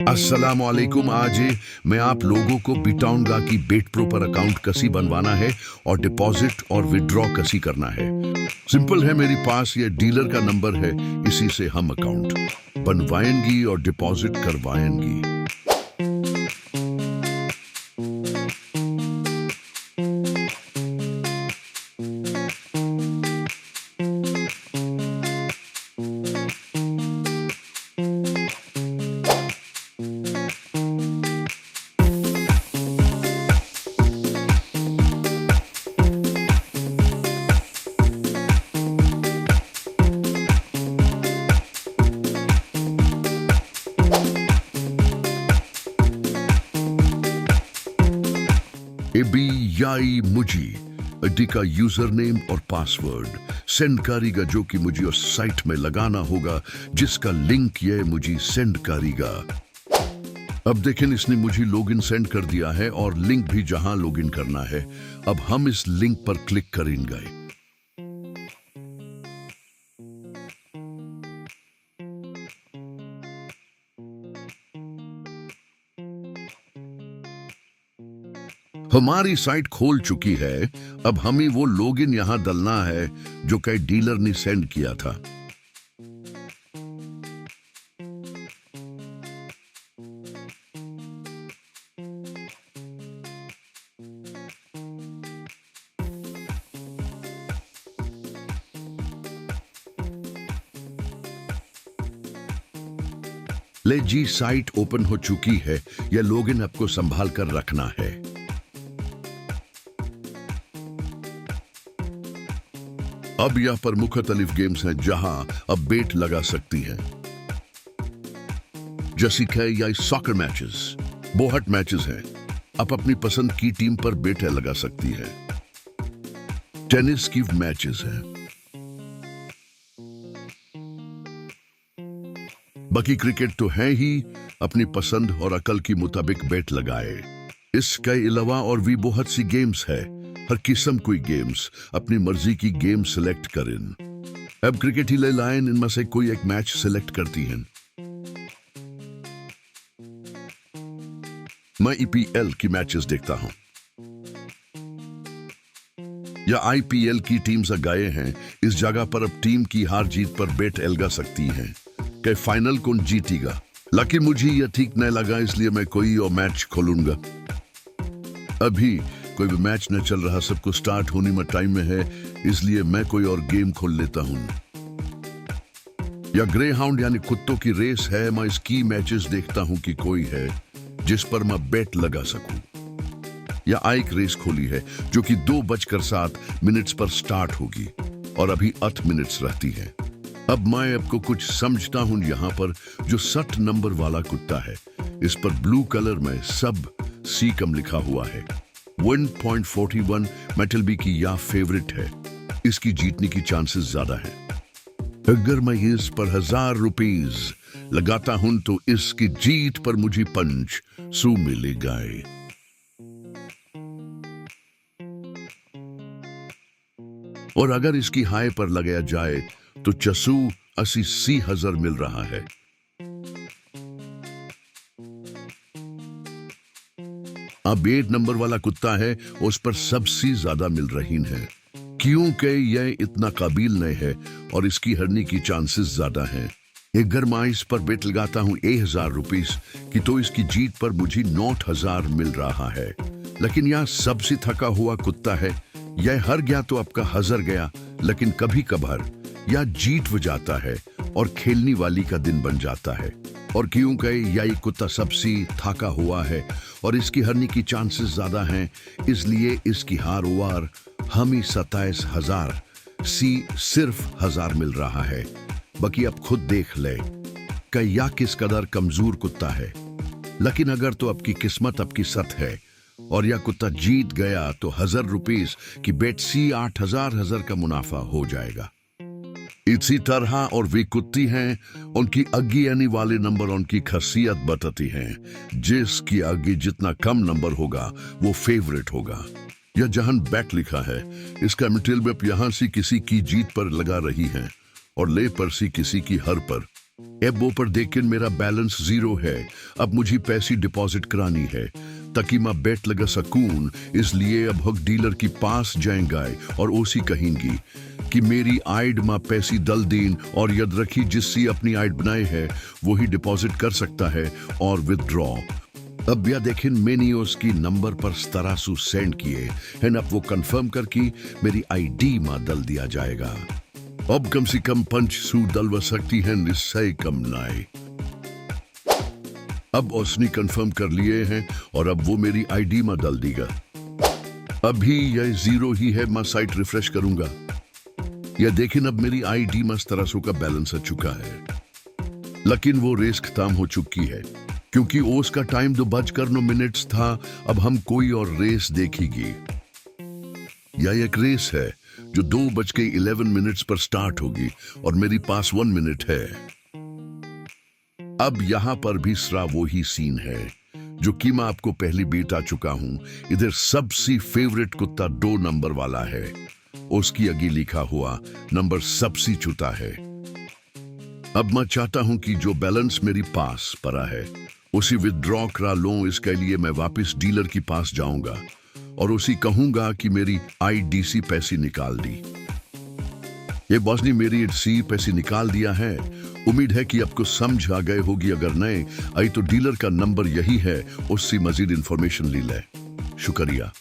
अस्सलाम वालेकुम। आज मैं आप लोगों को बताऊंगा कि बेट प्रो पर अकाउंट कैसे बनवाना है और डिपॉजिट और विड्रॉ कैसे करना है। सिंपल है, मेरे पास ये डीलर का नंबर है, इसी से हम अकाउंट बनवाएंगी और डिपॉजिट करवाएंगी। एबीयाई मुझी अड्डी का यूजर नेम और पासवर्ड सेंड करेगा, जो कि मुझे उस साइट में लगाना होगा जिसका लिंक ये मुझे सेंड करेगा। अब देखें, इसने मुझे लॉगिन सेंड कर दिया है और लिंक भी जहां लॉगिन करना है। अब हम इस लिंक पर क्लिक करेंगे। हमारी साइट खोल चुकी है। अब हमें वो लॉगिन यहां डालना है जो कई डीलर ने सेंड किया था। ले जी, साइट ओपन हो चुकी है। यह लॉगिन आपको संभाल कर रखना है। अब यहां पर मुख्तलिफ गेम्स हैं जहां अब बेट लगा सकती हैं, जैसे कि या सॉकर मैचेस, बोहट मैचेस हैं। आप अपनी पसंद की टीम पर बेट लगा सकती है। टेनिस की मैचेस हैं। बाकी क्रिकेट तो है ही, अपनी पसंद और अकल के मुताबिक बेट लगाए। इसके अलावा और भी बहुत सी गेम्स है। हर किस्म कोई गेम्स, अपनी मर्जी की गेम सिलेक्ट करें। अब क्रिकेट ही ले लाइन, इनमें से कोई एक मैच सिलेक्ट करती हैं। मैं ईपीएल की मैचेस देखता हूं या आईपीएल की टीम्स गए हैं। इस जगह पर अब टीम की हार जीत पर बेट लगा सकती हैं कि फाइनल कौन जीतेगा। लेकिन मुझे यह ठीक नहीं लगा, इसलिए मैं कोई और मैच खोलूंगा। अभी कोई भी मैच न चल रहा, सबको स्टार्ट होने में टाइम में है, इसलिए मैं कोई और गेम खोल लेता हूं। या ग्रे हाउंड यानी कुत्तों की रेस है। मैं इसकी मैचेस देखता हूं कि कोई है जिस पर मैं बेट लगा सकूं। या एक रेस खोली है जो कि 2:07 पर स्टार्ट होगी और अभी 8 मिनट्स रहती है। अब मैं आपको कुछ समझता हूं। यहां पर जो 60 नंबर वाला कुत्ता है, इस पर ब्लू कलर में सब सी कम लिखा हुआ है। 1.41 मेटल बी की या फेवरेट है। इसकी जीतने की चांसेस ज्यादा है। अगर मैं इस पर 1000 रुपीज लगाता हूं तो इसकी जीत पर मुझे पंच सू मिलेगा। और अगर इसकी हाई पर लगाया जाए तो चसू 80,000 मिल रहा है। अब 8 नंबर वाला कुत्ता है, उस पर सबसे ज्यादा मिल रही है, क्योंकि यह इतना काबिल नहीं है और इसकी हारने की चांसेस ज्यादा हैं। अगर मैं इस पर बेट लगाता हूं 1000 रुपीस की, तो इसकी जीत पर मुझे 9,000 मिल रहा है। लेकिन यह सबसे थका हुआ कुत्ता है। यह हार गया तो आपका हजार गया, लेकिन कभी कभार यह जीत जाता है और खेलने वाली का दिन बन जाता है। और क्योंकि यह कुत्ता सबसे थका हुआ है और इसकी हारने की चांसेस ज्यादा हैं, इसलिए इसकी हार वार हमें 27,000 सिर्फ 1000 मिल रहा है। बाकी आप खुद देख ले कि यह किस कदर कमजोर कुत्ता है। लेकिन अगर तो आपकी किस्मत आपकी साथ है और यह कुत्ता जीत गया तो 1000 रुपीस की बेट सी 8,000 का मुनाफा हो जाएगा। इसी तरह और वे कुत्ती हैं, उनकी आगे आने वाले नंबर उनकी खासियत बताती हैं। जिसकी आगे जितना कम नंबर होगा वो फेवरेट होगा। यह जहां बैट लिखा है, इसका मतलब आप यहां से किसी की जीत पर लगा रही हैं और ले पर से किसी की हर पर। अब वो पर देखें मेरा बैलेंस 0 है। अब मुझे पैसे डिपॉजिट करानी है ताकि मैं बेट लगा सकून। इसलिए अब हक डीलर के पास जाएंगे और ओसी कहेंगी कि मेरी आइड में पैसे दल दीन और याद रखी जिससे अपनी आइड बनाए है वही डिपॉजिट कर सकता है और विदड्रॉ। अब यह देखें मैंने उसकी नंबर पर 1700 सेंड किए हैं। अब वो कंफर्म करके मेरी आईडी में दल दिया जाएगा। अब कम से कम 500 डलवा सकती है, इससे कम नहीं। अब उसने कंफर्म कर लिए हैं और अब वो मेरी आईडी में डाल देगा। अभी यह 0 ही है। मैं साइट रिफ्रेश करूंगा। यह देखें अब मेरी आईडी में 1700 का बैलेंस आ चुका है। लेकिन वो रेस खत्म हो चुकी है क्योंकि ओस का टाइम 2:09 था। अब हम कोई और रेस देखेंगे। यह एक रेस है जो 2:11 पर स्टार्ट होगी और मेरे पास 1 मिनट है। अब यहां पर भी सरा वो ही सीन है जो कि मैं आपको पहले बता चुका हूं। इधर सबसे फेवरेट कुत्ता 2 नंबर वाला है। उसकी आगे लिखा हुआ नंबर सबसे छोटा है। अब मैं चाहता हूं कि जो बैलेंस मेरे पास पड़ा है उसे विदड्रॉ करा लूं। इसके लिए मैं वापस डीलर के पास जाऊंगा और उसे कहूंगा कि मेरी आईडीसी पैसे निकाल दी। ये बॉस ने मेरी सी पैसे निकाल दिया है। उम्मीद है कि आपको समझ आ गए होगी। अगर नहीं आई तो डीलर का नंबर यही है, उससे मजीद इंफॉर्मेशन ले ले। शुक्रिया।